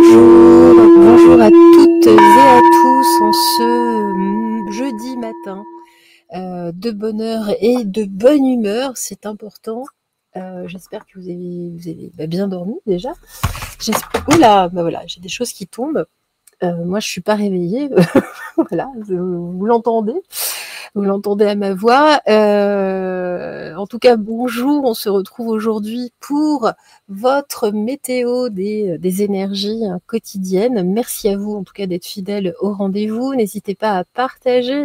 Bonjour, bonjour à toutes et à tous en ce jeudi matin de bonne heure et de bonne humeur, c'est important. J'espère que vous avez bien dormi déjà. Oula, bah voilà, j'ai des choses qui tombent. Moi, je suis pas réveillée. Voilà, vous l'entendez. Vous l'entendez à ma voix. En tout cas, bonjour. On se retrouve aujourd'hui pour votre météo des énergies quotidiennes. Merci à vous, en tout cas, d'être fidèles au rendez-vous. N'hésitez pas à partager.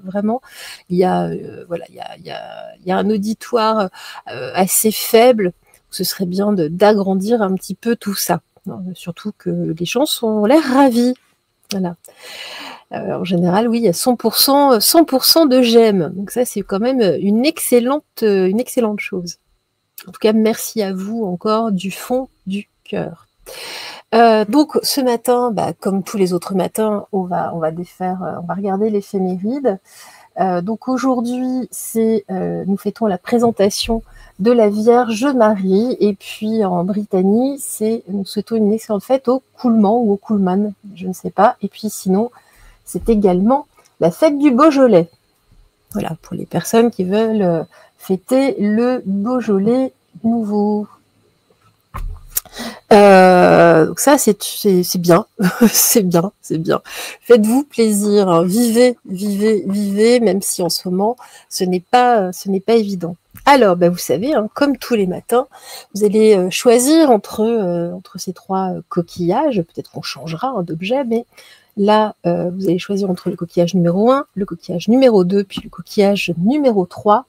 Vraiment, il y a un auditoire assez faible. Ce serait bien d'agrandir un petit peu tout ça. Surtout que les gens ont l'air ravis. Voilà. En général, oui, il y a 100% de j'aime. Donc ça, c'est quand même une excellente chose. En tout cas, merci à vous encore du fond du cœur. Donc ce matin, comme tous les autres matins, on va regarder l'éphéméride. Donc aujourd'hui, nous fêtons la présentation de la Vierge Marie, et puis en Brittanie, nous souhaitons une excellente fête au Coulman ou au Coulman, je ne sais pas. Et puis sinon, c'est également la fête du Beaujolais. Voilà, pour les personnes qui veulent fêter le Beaujolais nouveau. Donc ça, c'est bien, c'est bien. Faites-vous plaisir, hein. Vivez, même si en ce moment, ce n'est pas évident. Alors, vous savez, hein, comme tous les matins, vous allez choisir entre ces trois coquillages. Peut-être qu'on changera d'objet, mais là, vous allez choisir entre le coquillage numéro 1, le coquillage numéro 2, puis le coquillage numéro 3.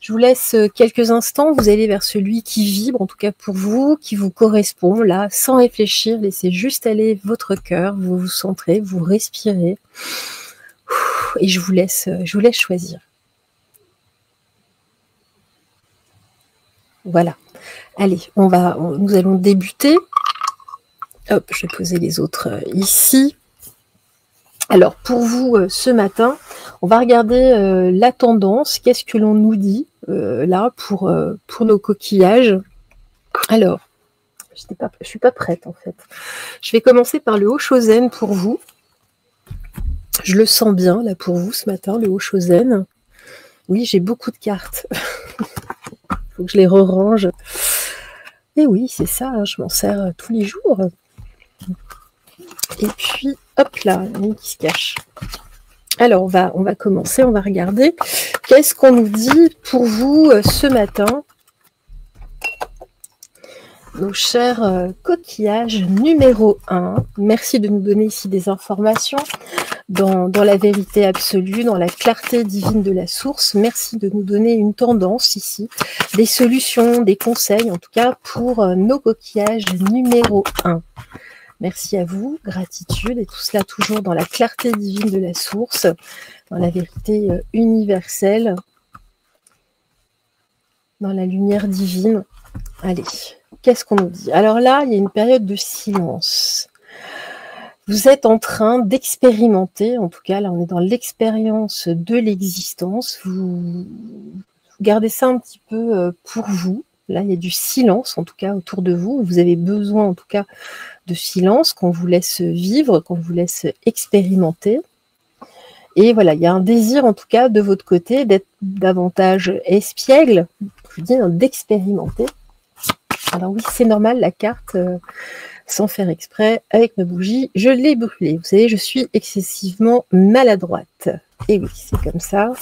Je vous laisse quelques instants, vous allez vers celui qui vibre, en tout cas pour vous, qui vous correspond, là, sans réfléchir, laissez juste aller votre cœur, vous vous centrez, vous respirez, et je vous laisse choisir. Voilà. Allez, nous allons débuter. Hop, je vais poser les autres ici. Alors, pour vous, ce matin, on va regarder la tendance. Qu'est-ce que l'on nous dit là pour nos coquillages? Alors, je suis pas prête en fait. Je vais commencer par le Haut-Chosen pour vous. Je le sens bien là pour vous ce matin, le Haut-Chosen. Oui, j'ai beaucoup de cartes. Il faut que je les re-range. Et oui, c'est ça, hein, je m'en sers tous les jours. Et puis, hop là, il y en a une qui se cache. Alors, on va commencer, on va regarder. Qu'est-ce qu'on nous dit pour vous ce matin? Nos chers coquillages numéro 1. Merci de nous donner ici des informations dans la vérité absolue, dans la clarté divine de la source. Merci de nous donner une tendance ici, des solutions, des conseils, en tout cas pour nos coquillages numéro 1. Merci à vous, gratitude, et tout cela toujours dans la clarté divine de la source, dans la vérité universelle, dans la lumière divine. Allez, qu'est-ce qu'on nous dit? Alors là, il y a une période de silence. Vous êtes en train d'expérimenter, en tout cas, là on est dans l'expérience de l'existence. Vous gardez ça un petit peu pour vous. Là, il y a du silence, en tout cas, autour de vous. Vous avez besoin, en tout cas, de silence, qu'on vous laisse vivre, qu'on vous laisse expérimenter. Et voilà, il y a un désir, en tout cas, de votre côté, d'être davantage espiègle, je dis, d'expérimenter. Alors oui, c'est normal, la carte, sans faire exprès, avec ma bougie, je l'ai brûlée. Vous savez, je suis excessivement maladroite. Et oui, c'est comme ça.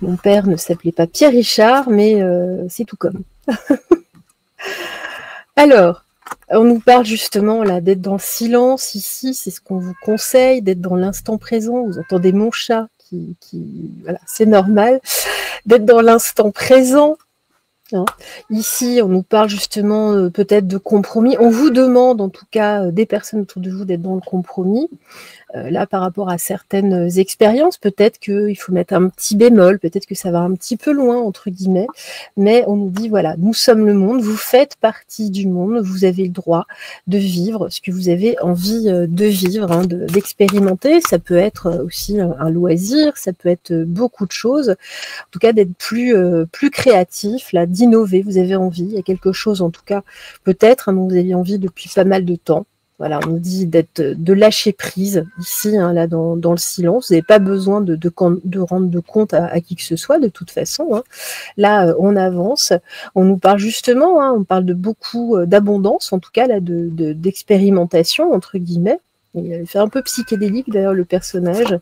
Mon père ne s'appelait pas Pierre Richard, mais c'est tout comme. Alors, on nous parle justement là d'être dans le silence ici, c'est ce qu'on vous conseille, d'être dans l'instant présent. Vous entendez mon chat voilà, c'est normal, d'être dans l'instant présent. Hein. Ici, on nous parle justement peut-être de compromis. On vous demande, en tout cas, des personnes autour de vous d'être dans le compromis. Là, par rapport à certaines expériences, peut-être qu'il faut mettre un petit bémol, peut-être que ça va un petit peu loin, entre guillemets, mais on nous dit, voilà, nous sommes le monde, vous faites partie du monde, vous avez le droit de vivre ce que vous avez envie de vivre, hein, d'expérimenter. Ça peut être aussi un loisir, ça peut être beaucoup de choses, en tout cas d'être plus créatif, là, d'innover, vous avez envie, il y a quelque chose en tout cas, peut-être, hein, dont vous avez envie depuis pas mal de temps. Voilà, on nous dit de lâcher prise ici, hein, là, dans le silence. Vous n'avez pas besoin de rendre de compte à qui que ce soit, de toute façon. Hein. Là, on avance. On nous parle justement, hein, on parle de beaucoup d'abondance, en tout cas, là, d'expérimentation, entre guillemets. Il fait un peu psychédélique, d'ailleurs, le personnage.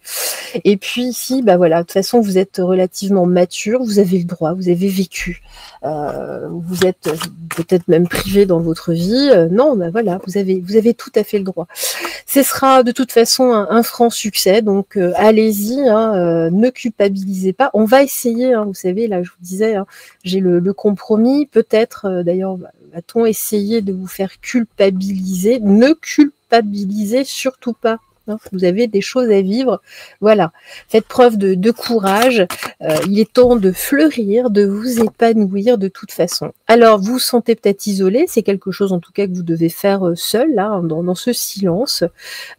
Et puis ici, bah voilà, de toute façon, vous êtes relativement mature, vous avez le droit, vous avez vécu. Vous êtes peut-être même privé dans votre vie. Non, bah voilà, vous avez tout à fait le droit. Ce sera de toute façon un franc succès, donc allez-y, hein, ne culpabilisez pas. On va essayer, hein, vous savez, là, je vous disais, hein, j'ai le compromis. Peut-être, d'ailleurs, va-t-on essayer de vous faire culpabiliser? Ne culpabilisez surtout pas. Vous avez des choses à vivre, voilà. Faites preuve de courage. Il est temps de fleurir, de vous épanouir de toute façon. Alors, vous vous sentez peut-être isolé, c'est quelque chose en tout cas que vous devez faire seul, là, dans ce silence.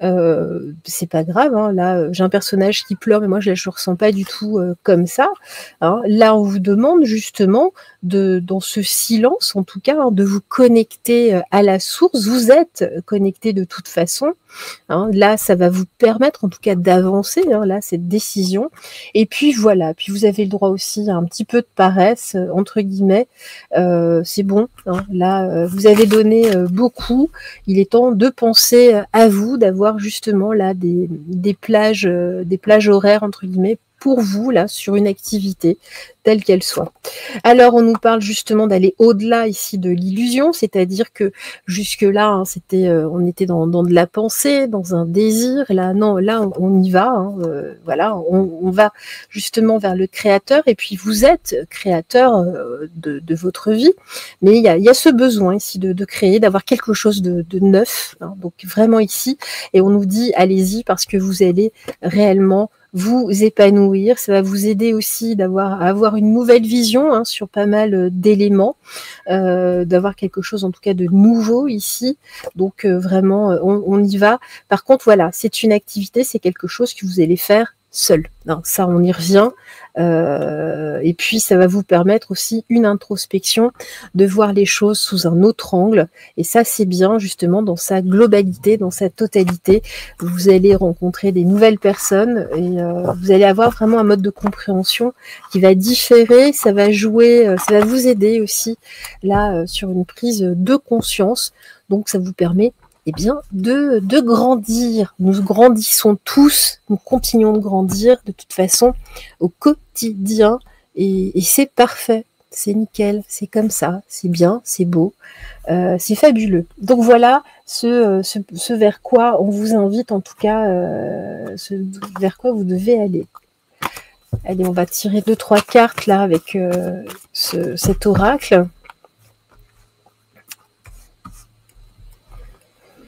C'est pas grave, hein. Là, j'ai un personnage qui pleure, mais moi je le ressens pas du tout comme ça. Hein. Là, on vous demande justement dans ce silence, en tout cas, hein, de vous connecter à la source. Vous êtes connecté de toute façon. Hein, là, ça va vous permettre en tout cas d'avancer, hein, là, cette décision. Et puis voilà, puis vous avez le droit aussi à un petit peu de paresse, entre guillemets. C'est bon, hein, là, vous avez donné beaucoup. Il est temps de penser à vous, d'avoir justement là des plages horaires, entre guillemets, pour vous, là, sur une activité, telle qu'elle soit. Alors, on nous parle justement d'aller au-delà ici de l'illusion, c'est-à-dire que jusque-là, hein, on était dans de la pensée, dans un désir. Là, non, là, on y va. Hein, voilà, on va justement vers le créateur, et puis vous êtes créateur de votre vie, mais il y a ce besoin ici de créer, d'avoir quelque chose de neuf. Hein, donc vraiment ici, et on nous dit, allez-y, parce que vous allez réellement vous épanouir, ça va vous aider aussi à avoir une nouvelle vision, hein, sur pas mal d'éléments, d'avoir quelque chose en tout cas de nouveau ici. Donc vraiment, on y va. Par contre, voilà, c'est une activité, c'est quelque chose que vous allez faire seul. Non, ça, on y revient. Et puis, ça va vous permettre aussi une introspection, de voir les choses sous un autre angle. Et ça, c'est bien, justement, dans sa globalité, dans sa totalité. Vous allez rencontrer des nouvelles personnes et vous allez avoir vraiment un mode de compréhension qui va différer. Ça va jouer, ça va vous aider aussi, là, sur une prise de conscience. Donc, ça vous permet bien, de grandir. Nous grandissons tous, nous continuons de grandir de toute façon au quotidien et c'est parfait, c'est nickel, c'est comme ça, c'est bien, c'est beau, c'est fabuleux. Donc voilà ce vers quoi on vous invite, en tout cas, ce vers quoi vous devez aller. Allez, on va tirer 2-3 cartes là avec cet oracle.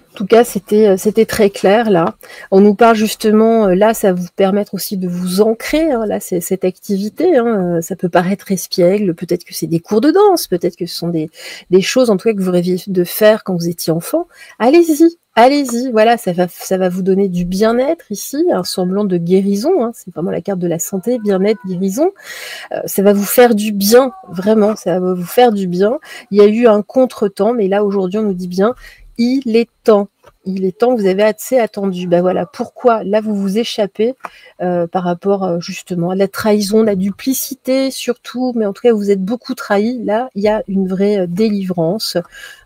En tout cas, c'était très clair là. On nous parle justement, là, ça va vous permettre aussi de vous ancrer, hein, là, cette activité. Hein, ça peut paraître espiègle, peut-être que c'est des cours de danse, peut-être que ce sont des choses en tout cas que vous rêviez de faire quand vous étiez enfant. Allez-y, allez-y, voilà, ça va vous donner du bien-être ici, un semblant de guérison. Hein, c'est vraiment la carte de la santé, bien-être, guérison. Ça va vous faire du bien, vraiment, ça va vous faire du bien. Il y a eu un contretemps, mais là aujourd'hui on nous dit bien, il est temps, vous avez assez attendu. Ben voilà, pourquoi là vous vous échappez par rapport justement à la trahison, la duplicité surtout, mais en tout cas vous êtes beaucoup trahi. Là, il y a une vraie délivrance,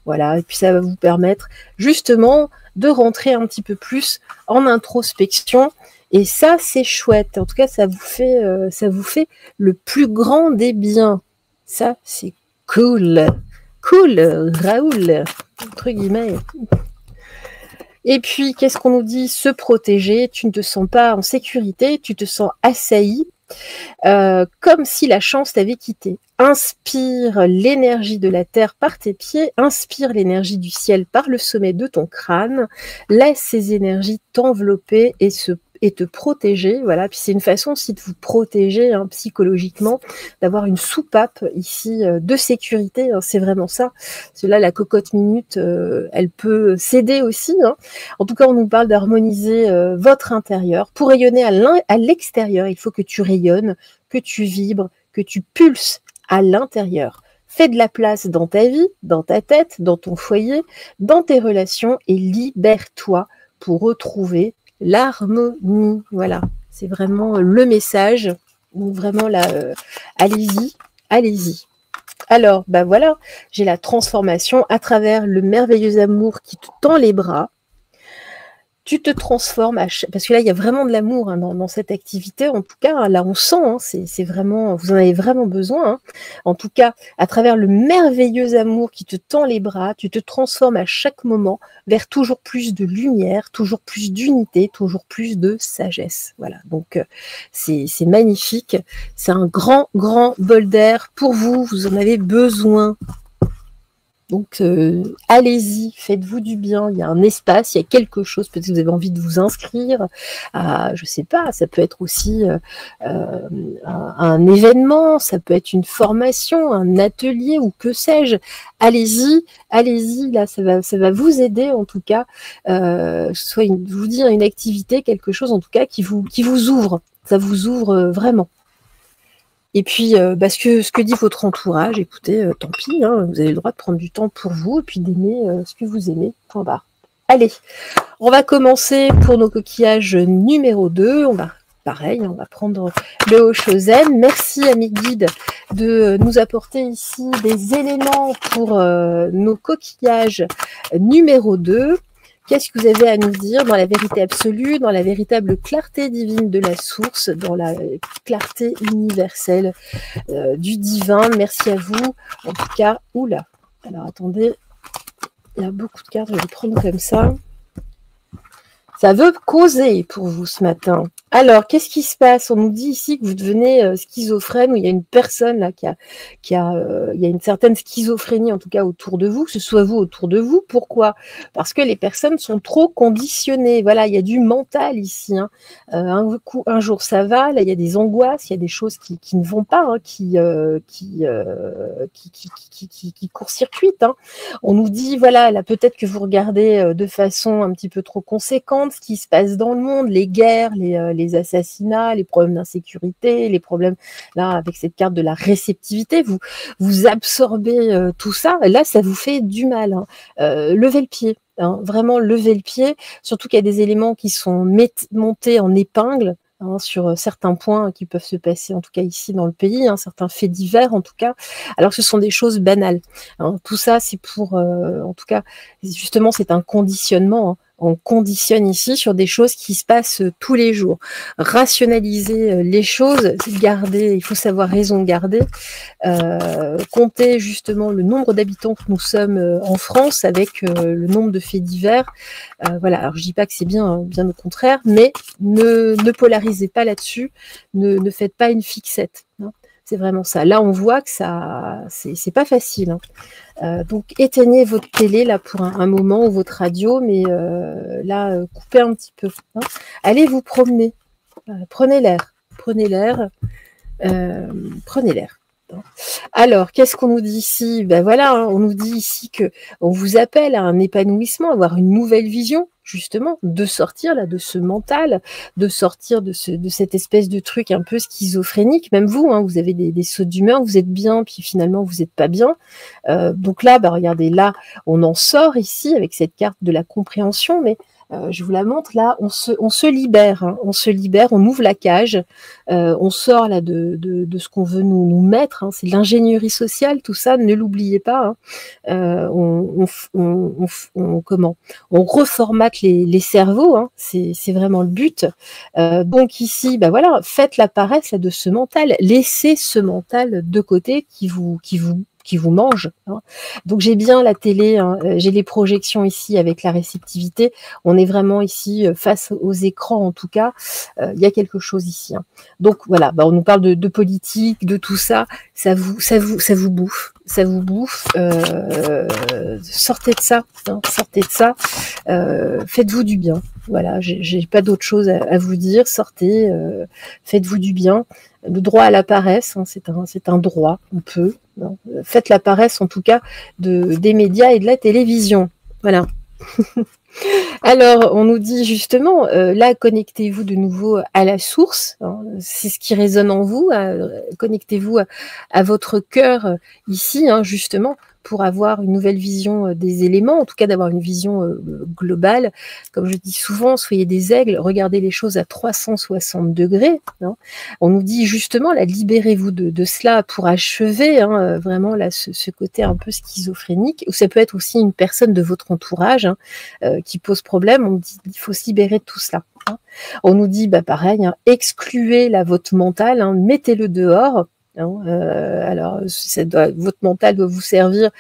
voilà, et puis ça va vous permettre justement de rentrer un petit peu plus en introspection. Et ça, c'est chouette. En tout cas, ça vous fait le plus grand des biens. Ça, c'est cool. Cool, Raoul, entre guillemets. Et puis, qu'est-ce qu'on nous dit? Se protéger, tu ne te sens pas en sécurité, tu te sens assailli. comme si la chance t'avait quitté. Inspire l'énergie de la terre par tes pieds, inspire l'énergie du ciel par le sommet de ton crâne, laisse ces énergies t'envelopper et te protéger, voilà. Puis c'est une façon aussi de vous protéger hein, psychologiquement, d'avoir une soupape ici de sécurité, hein, c'est vraiment ça. Parce que là, la cocotte minute, elle peut céder aussi. Hein. En tout cas, on nous parle d'harmoniser votre intérieur. Pour rayonner à l'extérieur, il faut que tu rayonnes, que tu vibres, que tu pulses à l'intérieur. Fais de la place dans ta vie, dans ta tête, dans ton foyer, dans tes relations et libère-toi pour retrouver l'harmonie. Voilà, c'est vraiment le message. Donc vraiment là, allez-y, allez-y. Alors, ben voilà, j'ai la transformation à travers le merveilleux amour qui te tend les bras. Tu te transformes, parce que là, il y a vraiment de l'amour hein, dans cette activité. En tout cas, là, on sent, hein, c'est vraiment, vous en avez vraiment besoin. Hein. En tout cas, à travers le merveilleux amour qui te tend les bras, tu te transformes à chaque moment vers toujours plus de lumière, toujours plus d'unité, toujours plus de sagesse. Voilà, donc c'est magnifique. C'est un grand, grand bol d'air pour vous. Vous en avez besoin. Donc, allez-y, faites-vous du bien. Il y a un espace, il y a quelque chose. Peut-être que vous avez envie de vous inscrire à, je sais pas, ça peut être aussi un événement, ça peut être une formation, un atelier ou que sais-je. Allez-y, allez-y. Là, ça va vous aider en tout cas. Soit vous dire une activité, quelque chose en tout cas qui vous ouvre. Ça vous ouvre vraiment. Et puis, ce que dit votre entourage, écoutez, tant pis, hein, vous avez le droit de prendre du temps pour vous et puis d'aimer ce que vous aimez, point barre. Allez, on va commencer pour nos coquillages numéro 2. On va, pareil, on va prendre le Oshozen. Merci à mes guides de nous apporter ici des éléments pour nos coquillages numéro 2. Qu'est-ce que vous avez à nous dire dans la vérité absolue, dans la véritable clarté divine de la source, dans la clarté universelle du divin? Merci à vous. En tout cas, oula. Alors attendez, il y a beaucoup de cartes, je vais les prendre comme ça. Ça veut causer pour vous ce matin. Alors, qu'est-ce qui se passe? On nous dit ici que vous devenez schizophrène, ou il y a une personne là il y a une certaine schizophrénie en tout cas autour de vous, que ce soit vous autour de vous. Pourquoi? Parce que les personnes sont trop conditionnées. Voilà, il y a du mental ici. Hein. Un jour ça va, là il y a des angoisses, il y a des choses qui ne vont pas, hein, qui court-circuitent. Hein. On nous dit voilà, là peut-être que vous regardez de façon un petit peu trop conséquente ce qui se passe dans le monde, les guerres, les assassinats, les problèmes d'insécurité, les problèmes, là, avec cette carte de la réceptivité, vous absorbez tout ça, et là, ça vous fait du mal. Hein. Levez le pied, hein, vraiment levez le pied, surtout qu'il y a des éléments qui sont montés en épingle, hein, sur certains points qui peuvent se passer, en tout cas ici dans le pays, hein, certains faits divers en tout cas, alors que ce sont des choses banales. Hein. Tout ça, c'est pour, en tout cas, justement, c'est un conditionnement. Hein. On conditionne ici sur des choses qui se passent tous les jours. Rationaliser les choses, garder, il faut savoir raison garder, compter justement le nombre d'habitants que nous sommes en France avec le nombre de faits divers. Voilà, alors je dis pas que c'est bien, hein, bien au contraire, mais ne polarisez pas là-dessus, ne faites pas une fixette. Hein. C'est vraiment ça. Là, on voit que ça, c'est pas facile. Hein. Donc, éteignez votre télé là pour un moment ou votre radio, mais là, coupez un petit peu. Hein. Allez vous promener. Prenez l'air. Prenez l'air. Prenez l'air. Alors, qu'est-ce qu'on nous dit ici? Ben voilà, hein, on nous dit ici que on vous appelle à un épanouissement, à avoir une nouvelle vision, justement, de sortir là de ce mental, de sortir de cette espèce de truc un peu schizophrénique. Même vous, hein, vous avez des sauts d'humeur, vous êtes bien, puis finalement vous n'êtes pas bien. Donc là, bah, regardez, là, on en sort ici avec cette carte de la compréhension, mais je vous la montre là, on se libère, hein, on se libère, on ouvre la cage, on sort là de ce qu'on veut nous mettre, hein, c'est de l'ingénierie sociale, tout ça, ne l'oubliez pas. Hein. On reformate les cerveaux, hein, c'est vraiment le but. Donc ici, bah voilà, faites la paresse là, de ce mental, laissez ce mental de côté qui vous qui vous mange. Hein. Donc j'ai bien la télé, hein, j'ai les projections ici avec la réceptivité. On est vraiment ici face aux écrans en tout cas. Il y a quelque chose ici. Hein. Donc voilà, on nous parle de politique, de tout ça. Ça vous bouffe. Ça vous bouffe. Sortez de ça. Hein, sortez de ça. Faites-vous du bien. Voilà, j'ai pas d'autre chose à vous dire. Sortez, faites-vous du bien. Le droit à la paresse, hein, c'est un droit, on peut. Hein. Faites la paresse en tout cas des médias et de la télévision. Voilà. Alors, on nous dit justement, là, connectez-vous de nouveau à la source. Hein, c'est ce qui résonne en vous. Connectez-vous à votre cœur ici, hein, justement, pour avoir une nouvelle vision des éléments, en tout cas d'avoir une vision globale. Comme je dis souvent, soyez des aigles, regardez les choses à 360 degrés. Hein. On nous dit justement, là, libérez-vous de cela pour achever hein, vraiment là, ce côté un peu schizophrénique, ou ça peut être aussi une personne de votre entourage hein, qui pose problème. On nous dit il faut se libérer de tout cela. Hein. On nous dit pareil, hein, excluez là, votre mental, hein, mettez-le dehors. Hein, alors, votre mental doit vous servir,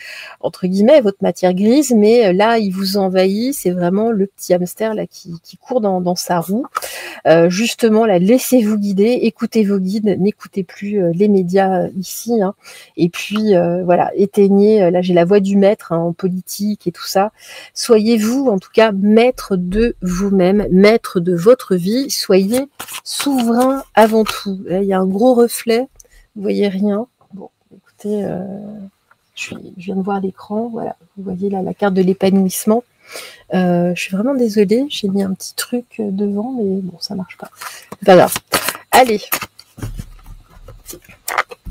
entre guillemets, votre matière grise, mais là, il vous envahit, c'est vraiment le petit hamster là, qui court dans sa roue. Justement, là, laissez-vous guider, écoutez vos guides, n'écoutez plus les médias ici. Hein, et puis, voilà, éteignez, là, j'ai la voix du maître hein, en politique et tout ça. Soyez-vous, en tout cas, maître de vous-même, maître de votre vie. Soyez souverain avant tout. Là, il y a un gros reflet. Vous voyez rien. Bon, écoutez, je viens de voir l'écran. Voilà, vous voyez là la carte de l'épanouissement. Je suis vraiment désolée, j'ai mis un petit truc devant, mais bon, ça marche pas. Pas grave. Allez.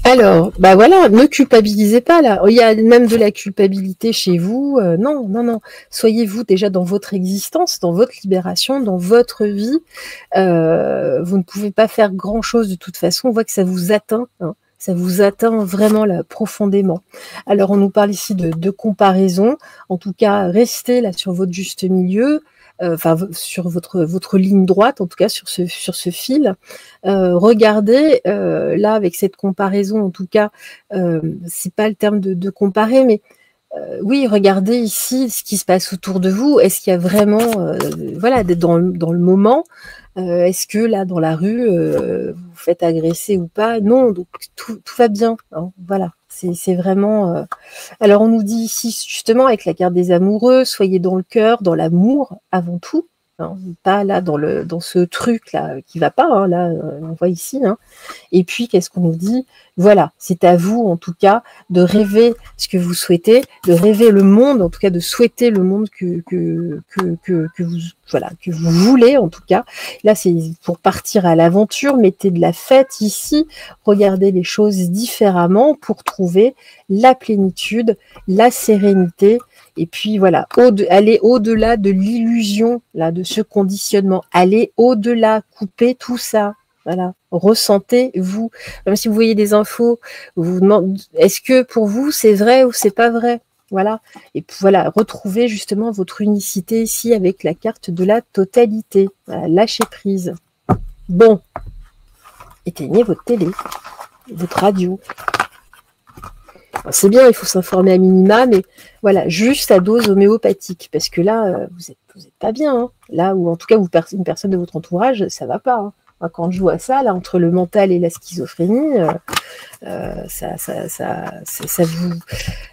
Alors, voilà, ne culpabilisez pas là. Il y a même de la culpabilité chez vous. Non. Soyez-vous déjà dans votre existence, dans votre libération, dans votre vie. Vous ne pouvez pas faire grand-chose de toute façon. On voit que ça vous atteint. Hein. Ça vous atteint vraiment là profondément. Alors, on nous parle ici de comparaison. En tout cas, restez là sur votre juste milieu. Sur votre ligne droite, en tout cas sur ce fil. Regardez, là, avec cette comparaison, en tout cas, c'est pas le terme de comparer, mais oui, regardez ici ce qui se passe autour de vous. Est-ce qu'il y a vraiment, voilà, dans le moment, est-ce que là, dans la rue, vous vous faites agresser ou pas? Non, donc tout va bien. Hein, voilà. C'est vraiment. Alors on nous dit ici justement avec la carte des amoureux, soyez dans le cœur, dans l'amour avant tout, hein, pas là dans ce truc là qui va pas. Hein, là on voit ici. Hein. Et puis qu'est-ce qu'on nous dit? Voilà, c'est à vous en tout cas de rêver ce que vous souhaitez, de rêver le monde, en tout cas de souhaiter le monde que vous voulez en tout cas. Là c'est pour partir à l'aventure, mettez de la fête ici, regardez les choses différemment pour trouver la plénitude, la sérénité. Et puis voilà, aller au-delà de l'illusion, là, de ce conditionnement, aller au-delà, couper tout ça. Voilà, ressentez-vous. Même si vous voyez des infos, vous vous demandez, est-ce que pour vous c'est vrai ou c'est pas vrai? Voilà. Et puis voilà, retrouvez justement votre unicité ici avec la carte de la totalité. Voilà, lâchez prise. Bon, éteignez votre télé, votre radio. C'est bien, il faut s'informer à minima, mais voilà, juste à dose homéopathique, parce que là, vous êtes pas bien. Hein. Là où, en tout cas, une personne de votre entourage, ça va pas. Hein. Quand je vois ça, là, entre le mental et la schizophrénie,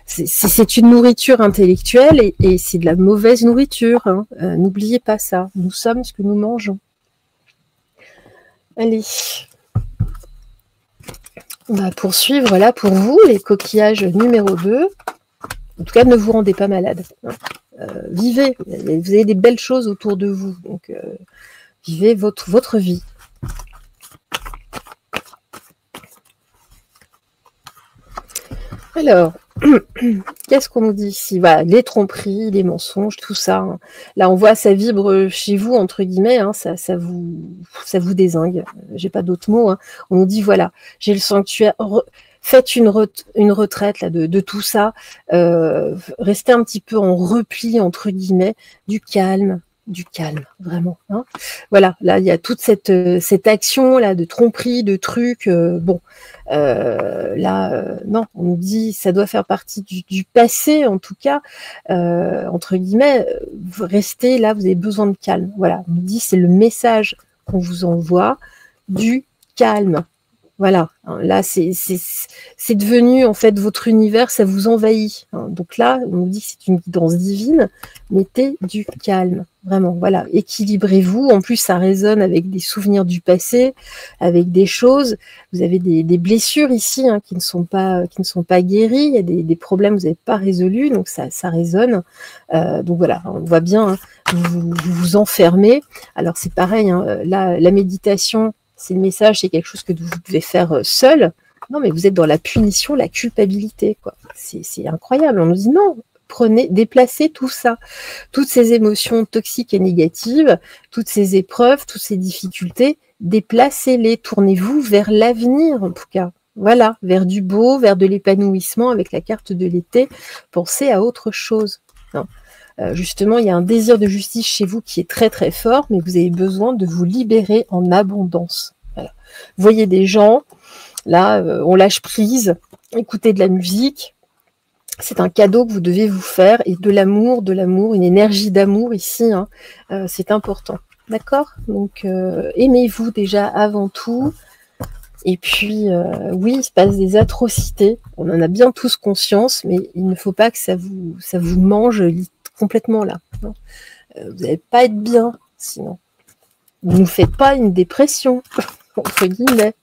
c'est une nourriture intellectuelle et c'est de la mauvaise nourriture. Hein. N'oubliez pas ça. Nous sommes ce que nous mangeons. Allez. On va poursuivre là pour vous, les coquillages numéro 2. En tout cas, ne vous rendez pas malade. Vivez. Vous avez des belles choses autour de vous. Donc, vivez votre vie. Alors, qu'est-ce qu'on nous dit ici? Voilà, les tromperies, les mensonges, tout ça. Hein. Là, on voit ça vibre chez vous, entre guillemets, hein, ça vous dézingue. J'ai pas d'autres mots. Hein. On nous dit, voilà, j'ai le sanctuaire. Faites une retraite là, de tout ça. Restez un petit peu en repli, entre guillemets, du calme. du calme, vraiment. Hein. Voilà, là, il y a toute cette action-là de tromperie, de trucs. Bon, non, on nous dit ça doit faire partie du passé, en tout cas, entre guillemets, restez là, vous avez besoin de calme. Voilà, on nous dit c'est le message qu'on vous envoie du calme. Voilà, là c'est devenu en fait votre univers, ça vous envahit. Donc là, on nous dit que c'est une guidance divine, mettez du calme, vraiment, voilà, équilibrez-vous. En plus, ça résonne avec des souvenirs du passé, avec des choses. Vous avez des blessures ici qui ne sont pas guéries, il y a des problèmes que vous n'avez pas résolus, donc ça résonne. Donc voilà, on voit bien, vous vous enfermez. Alors c'est pareil, là, la méditation, c'est le message, c'est quelque chose que vous devez faire seul. Non, mais vous êtes dans la punition, la culpabilité, quoi. C'est incroyable. On nous dit non, déplacez tout ça, toutes ces émotions toxiques et négatives, toutes ces épreuves, toutes ces difficultés, déplacez-les, tournez-vous vers l'avenir, en tout cas. Voilà, vers du beau, vers de l'épanouissement avec la carte de l'été. Pensez à autre chose. Non. Justement, il y a un désir de justice chez vous qui est très très fort, mais vous avez besoin de vous libérer en abondance. Voilà. Vous voyez des gens, là, on lâche prise, écoutez de la musique, c'est un cadeau que vous devez vous faire, et de l'amour, une énergie d'amour ici, c'est important. D'accord? Donc, aimez-vous déjà avant tout. Et puis, oui, il se passe des atrocités, on en a bien tous conscience, mais il ne faut pas que ça vous mange complètement là. Vous n'allez pas être bien, sinon. Vous ne nous faites pas une dépression, entre guillemets.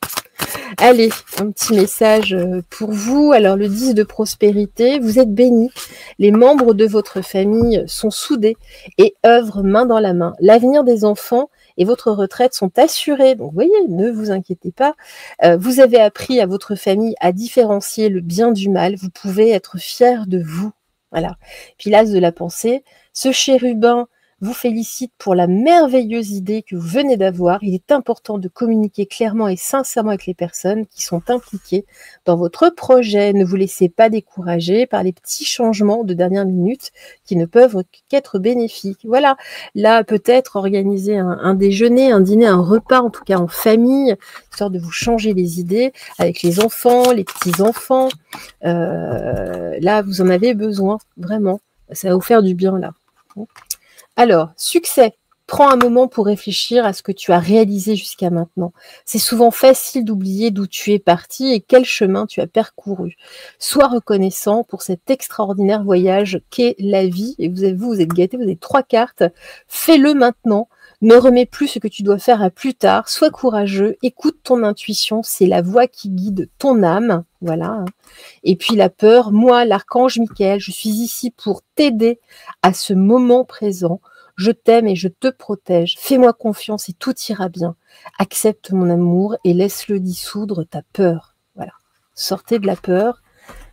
Allez, un petit message pour vous. Alors, le 10 de prospérité, vous êtes bénis. Les membres de votre famille sont soudés et œuvrent main dans la main. L'avenir des enfants et votre retraite sont assurés. Donc, vous voyez, ne vous inquiétez pas. Vous avez appris à votre famille à différencier le bien du mal. Vous pouvez être fiers de vous. Voilà. Puis l'as de la pensée, ce chérubin vous félicite pour la merveilleuse idée que vous venez d'avoir. Il est important de communiquer clairement et sincèrement avec les personnes qui sont impliquées dans votre projet. Ne vous laissez pas décourager par les petits changements de dernière minute qui ne peuvent qu'être bénéfiques. Voilà, là peut-être organiser un déjeuner, un dîner, un repas, en tout cas en famille, histoire de vous changer les idées avec les enfants, les petits-enfants. Là, vous en avez besoin, vraiment. Ça va vous faire du bien, là. Alors, succès. Prends un moment pour réfléchir à ce que tu as réalisé jusqu'à maintenant. C'est souvent facile d'oublier d'où tu es parti et quel chemin tu as parcouru. Sois reconnaissant pour cet extraordinaire voyage qu'est la vie. Et vous êtes gâtés, vous avez 3 cartes. Fais-le maintenant. Ne remets plus ce que tu dois faire à plus tard. Sois courageux. Écoute ton intuition. C'est la voix qui guide ton âme. Voilà. Et puis la peur. Moi, l'archange Michael, je suis ici pour t'aider à ce moment présent. Je t'aime et je te protège. Fais-moi confiance et tout ira bien. Accepte mon amour et laisse-le dissoudre ta peur. Voilà. Sortez de la peur.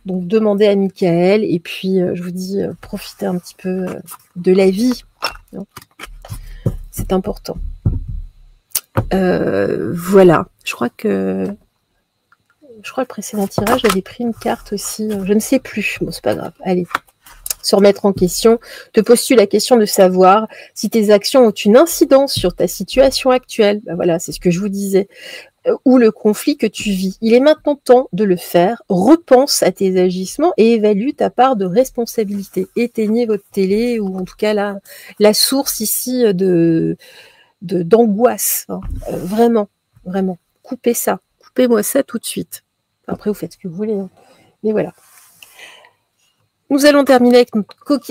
Donc, demandez à Michael. Et puis, je vous dis, profitez un petit peu de la vie. C'est important. Voilà. Je crois que le précédent tirage, j'avais pris une carte aussi. Je ne sais plus. Bon, c'est pas grave. Allez. Se remettre en question, te poses-tu la question de savoir si tes actions ont une incidence sur ta situation actuelle. Ben voilà, c'est ce que je vous disais. Ou le conflit que tu vis. Il est maintenant temps de le faire. Repense à tes agissements et évalue ta part de responsabilité. Éteignez votre télé ou en tout cas la source ici d'angoisse. Vraiment, vraiment. Coupez ça. Coupez-moi ça tout de suite. Après, vous faites ce que vous voulez. Mais voilà. Nous allons terminer avec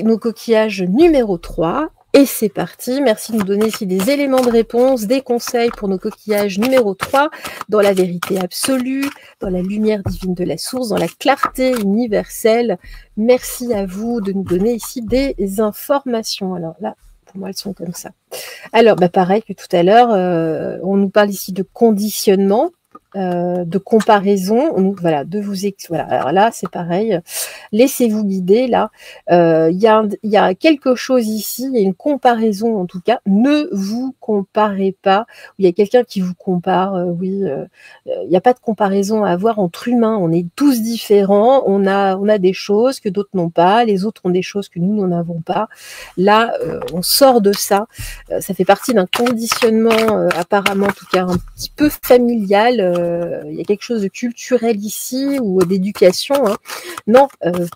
nos coquillages numéro 3. Et c'est parti. Merci de nous donner ici des éléments de réponse, des conseils pour nos coquillages numéro 3, dans la vérité absolue, dans la lumière divine de la source, dans la clarté universelle. Merci à vous de nous donner ici des informations. Alors là, pour moi, elles sont comme ça. Alors, pareil que tout à l'heure, on nous parle ici de conditionnement. de comparaison, donc voilà, voilà. Alors là, c'est pareil. Laissez-vous guider. Là, il y a quelque chose ici. Il y a une comparaison, en tout cas. Ne vous comparez pas. Il y a quelqu'un qui vous compare. Oui, il n'y a pas de comparaison à avoir entre humains. On est tous différents. On a des choses que d'autres n'ont pas. Les autres ont des choses que nous n'avons pas. Là, on sort de ça. Ça fait partie d'un conditionnement, apparemment, en tout cas, un petit peu familial. Il y a quelque chose de culturel ici ou d'éducation. Hein. Non,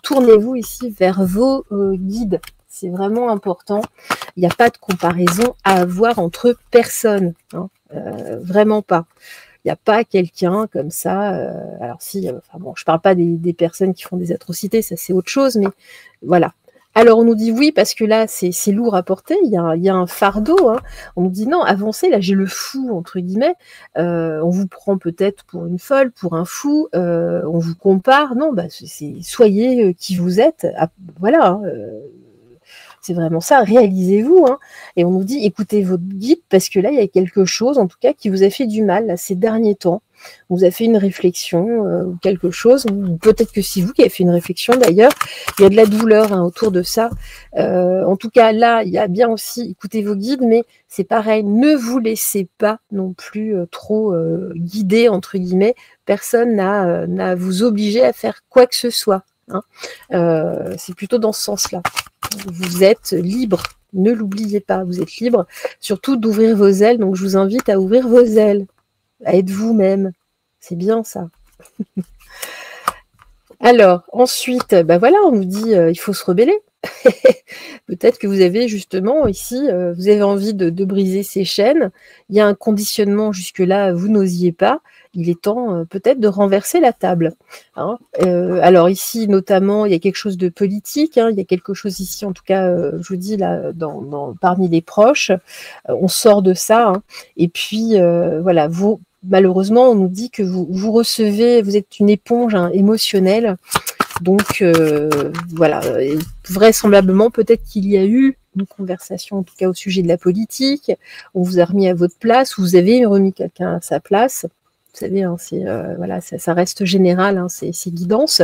tournez-vous ici vers vos guides. C'est vraiment important. Il n'y a pas de comparaison à avoir entre personnes. Hein. Vraiment pas. Il n'y a pas quelqu'un comme ça. Alors si, enfin bon, je parle pas des personnes qui font des atrocités, ça c'est autre chose, mais voilà. Alors on nous dit oui parce que là c'est lourd à porter, il y a un fardeau. Hein. On nous dit non, avancez, là j'ai le fou entre guillemets. On vous prend peut-être pour une folle, pour un fou. On vous compare, non, bah soyez qui vous êtes. Ah, voilà. Hein, c'est vraiment ça, réalisez-vous. Hein. Et on nous dit, écoutez votre guide, parce que là, il y a quelque chose, en tout cas, qui vous a fait du mal là, ces derniers temps. On vous a fait une réflexion ou quelque chose, ou peut-être que c'est vous qui avez fait une réflexion d'ailleurs. Il y a de la douleur hein, autour de ça. En tout cas, là, il y a bien aussi, écoutez vos guides, mais c'est pareil, ne vous laissez pas non plus trop guider, entre guillemets. Personne n'a à vous obliger à faire quoi que ce soit. Hein. C'est plutôt dans ce sens-là. Vous êtes libre, ne l'oubliez pas, vous êtes libre, surtout d'ouvrir vos ailes, donc je vous invite à ouvrir vos ailes, à être vous-même, c'est bien ça. Alors, ensuite, ben voilà, on nous dit il faut se rebeller. Peut-être que vous avez justement ici, vous avez envie de briser ces chaînes, il y a un conditionnement jusque-là, vous n'osiez pas, il est temps peut-être de renverser la table. Hein. Alors ici, notamment, il y a quelque chose de politique, hein, il y a quelque chose ici, en tout cas, je vous dis, là, parmi les proches, on sort de ça, hein, et puis, voilà, vous, malheureusement, on nous dit que vous recevez, vous êtes une éponge hein, émotionnelle, donc voilà, et vraisemblablement peut-être qu'il y a eu une conversation en tout cas au sujet de la politique, on vous a remis à votre place, vous avez remis quelqu'un à sa place, vous savez, hein, c'est voilà, ça reste général, hein, ces guidances,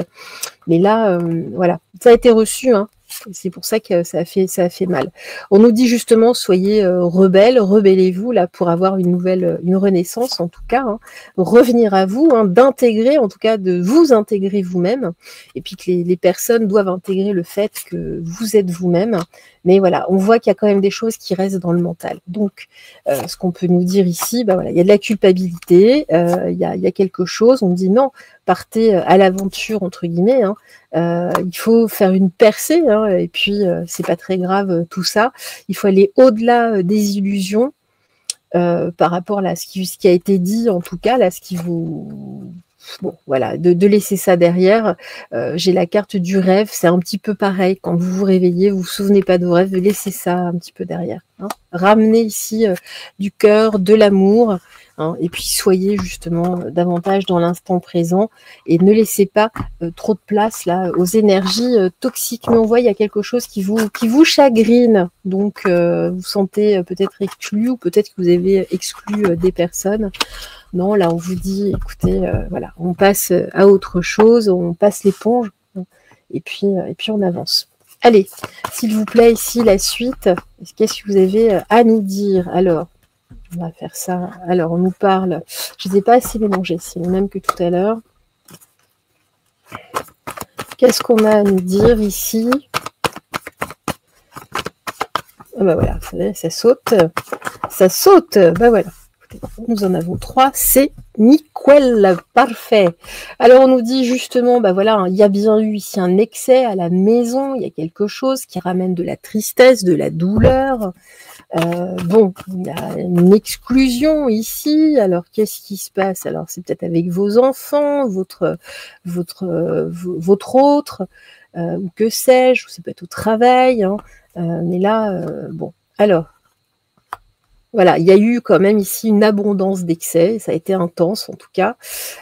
mais là voilà, ça a été reçu, hein, c'est pour ça que ça a fait mal. On nous dit justement, soyez rebelles, rebellez-vous là pour avoir une renaissance en tout cas, hein, revenir à vous, hein, d'intégrer, en tout cas de vous intégrer vous-même, et puis que les personnes doivent intégrer le fait que vous êtes vous-même. Mais voilà, on voit qu'il y a quand même des choses qui restent dans le mental. Donc, ce qu'on peut nous dire ici, bah voilà, il y a de la culpabilité, il y a quelque chose, on dit non, partez à l'aventure, entre guillemets, hein, il faut faire une percée, hein, et puis c'est pas très grave tout ça. Il faut aller au-delà des illusions par rapport à ce qui a été dit, en tout cas, là, ce qui vous... Bon, voilà, de laisser ça derrière. J'ai la carte du rêve, c'est un petit peu pareil. Quand vous vous réveillez, vous ne vous souvenez pas de vos rêves, laissez ça un petit peu derrière. Hein. Ramenez ici du cœur, de l'amour, hein, et puis soyez justement davantage dans l'instant présent et ne laissez pas trop de place là aux énergies toxiques. Mais on voit il y a quelque chose qui vous chagrine, donc vous sentez peut-être exclu ou peut-être que vous avez exclu des personnes. Non, là, on vous dit, écoutez, voilà, on passe à autre chose, on passe l'éponge, et puis on avance. Allez, s'il vous plaît, ici, la suite, qu'est-ce que vous avez à nous dire? Alors, on va faire ça. Alors, on nous parle, je ne les ai pas assez mélangés, c'est le même que tout à l'heure. Qu'est-ce qu'on a à nous dire ici? Ah bah voilà, ça saute, bah voilà. Nous en avons 3, c'est nickel, parfait. Alors on nous dit justement, bah voilà, il y a bien eu ici un excès à la maison, il y a quelque chose qui ramène de la tristesse, de la douleur. Bon, il y a une exclusion ici, alors qu'est-ce qui se passe? Alors c'est peut-être avec vos enfants, votre autre, ou que sais-je, ça peut être au travail, hein. Mais là, bon, alors, voilà, il y a eu quand même ici une abondance d'excès, ça a été intense en tout cas,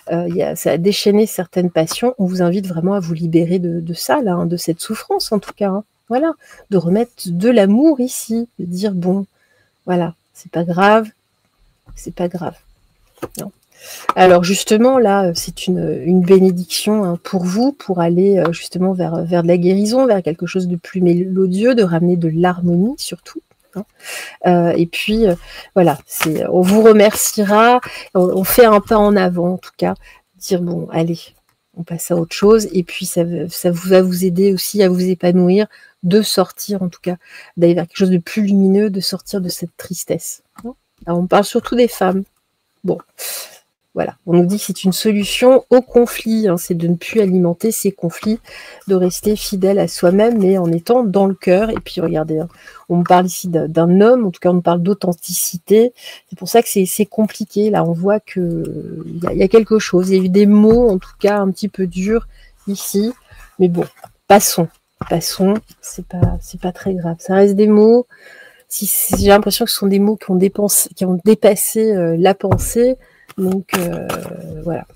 ça a déchaîné certaines passions, on vous invite vraiment à vous libérer de ça, là, hein, de cette souffrance en tout cas, hein. Voilà, de remettre de l'amour ici, de dire bon, voilà, c'est pas grave, non. Alors justement, là, c'est une bénédiction hein, pour vous, pour aller justement vers de la guérison, vers quelque chose de plus mélodieux, de ramener de l'harmonie surtout. Hein. Et puis, voilà, on vous remerciera, on fait un pas en avant en tout cas, dire bon, allez, on passe à autre chose, et puis ça va vous aider aussi à vous épanouir, de sortir en tout cas, d'aller vers quelque chose de plus lumineux, de sortir de cette tristesse. Alors, on parle surtout des femmes. Bon, voilà, on nous dit que c'est une solution au conflit, hein, c'est de ne plus alimenter ces conflits, de rester fidèle à soi-même, mais en étant dans le cœur. Et puis regardez, hein, on me parle ici d'un homme, en tout cas on me parle d'authenticité, c'est pour ça que c'est compliqué, là on voit qu'il y a quelque chose, il y a eu des mots en tout cas un petit peu durs ici, mais bon, passons, c'est pas très grave, ça reste des mots. J'ai l'impression que ce sont des mots qui ont dépassé la pensée. Donc, voilà.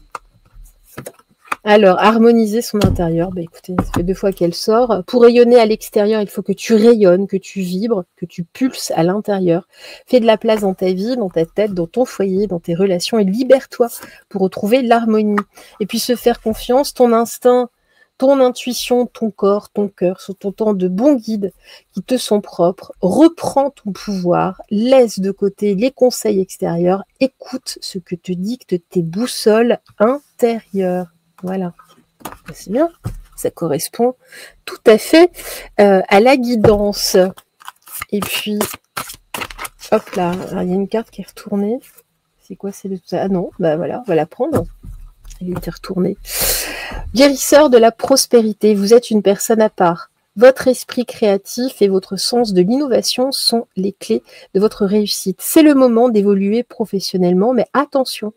Alors, harmoniser son intérieur. Bah, écoutez, ça fait 2 fois qu'elle sort. Pour rayonner à l'extérieur, il faut que tu rayonnes, que tu vibres, que tu pulses à l'intérieur. Fais de la place dans ta vie, dans ta tête, dans ton foyer, dans tes relations et libère-toi pour retrouver l'harmonie. Et puis, se faire confiance, ton instinct, ton intuition, ton corps, ton cœur sont autant de bons guides qui te sont propres. Reprends ton pouvoir, laisse de côté les conseils extérieurs, écoute ce que te dictent tes boussoles intérieures. Voilà, c'est bien, ça correspond tout à fait à la guidance. Et puis, hop là, il y a une carte qui est retournée. C'est quoi, c'est ah non, bah voilà, on va la prendre. Elle était retournée. Guérisseur de la prospérité, vous êtes une personne à part. Votre esprit créatif et votre sens de l'innovation sont les clés de votre réussite. C'est le moment d'évoluer professionnellement, mais attention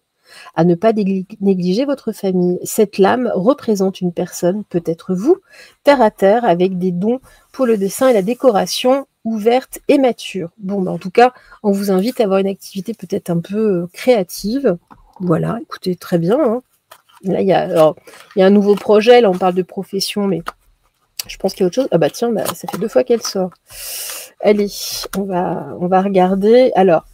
à ne pas négliger votre famille. Cette lame représente une personne, peut-être vous, terre à terre, avec des dons pour le dessin et la décoration, ouverte et mature. Bon, bah en tout cas, on vous invite à avoir une activité peut-être un peu créative. Voilà, écoutez, très bien, hein. Là, il y a un nouveau projet, là on parle de profession, mais je pense qu'il y a autre chose. Ah bah tiens, ça fait 2 fois qu'elle sort. Allez, on va regarder. Alors,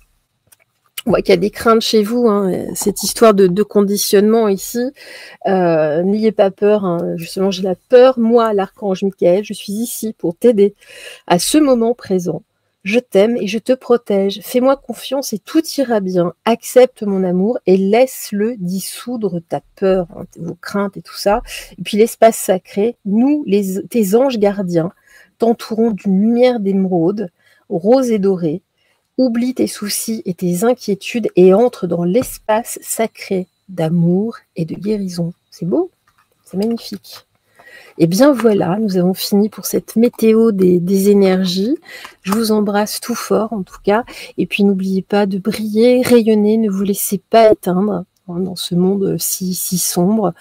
on voit qu'il y a des craintes chez vous, hein, cette histoire de conditionnement ici. N'ayez pas peur, hein. Justement, j'ai la peur. Moi, l'archange Michael, je suis ici pour t'aider à ce moment présent. Je t'aime et je te protège. Fais-moi confiance et tout ira bien. Accepte mon amour et laisse-le dissoudre ta peur, hein, vos craintes et tout ça. Et puis l'espace sacré, nous, tes anges gardiens, t'entourons d'une lumière d'émeraude, rose et dorée. Oublie tes soucis et tes inquiétudes et entre dans l'espace sacré d'amour et de guérison. C'est beau, c'est magnifique. Et bien voilà, nous avons fini pour cette météo des énergies. Je vous embrasse tout fort en tout cas. Et puis n'oubliez pas de briller, rayonner, ne vous laissez pas éteindre dans ce monde si sombre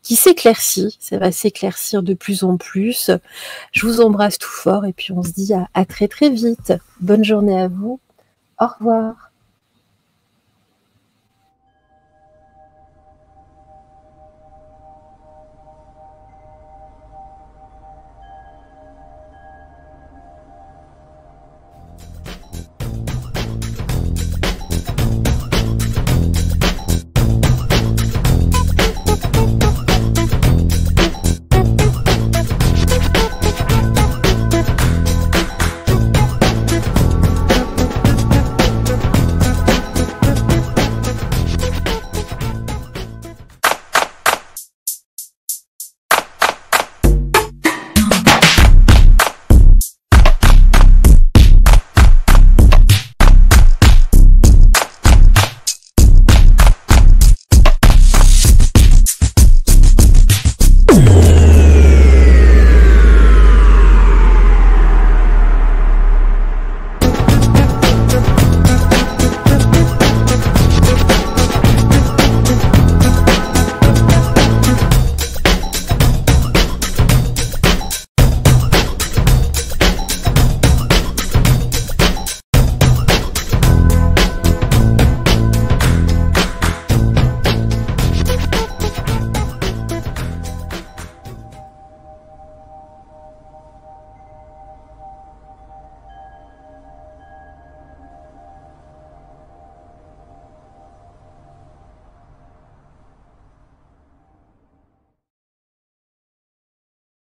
qui s'éclaircit. Ça va s'éclaircir de plus en plus. Je vous embrasse tout fort et puis on se dit à très très vite. Bonne journée à vous. Au revoir.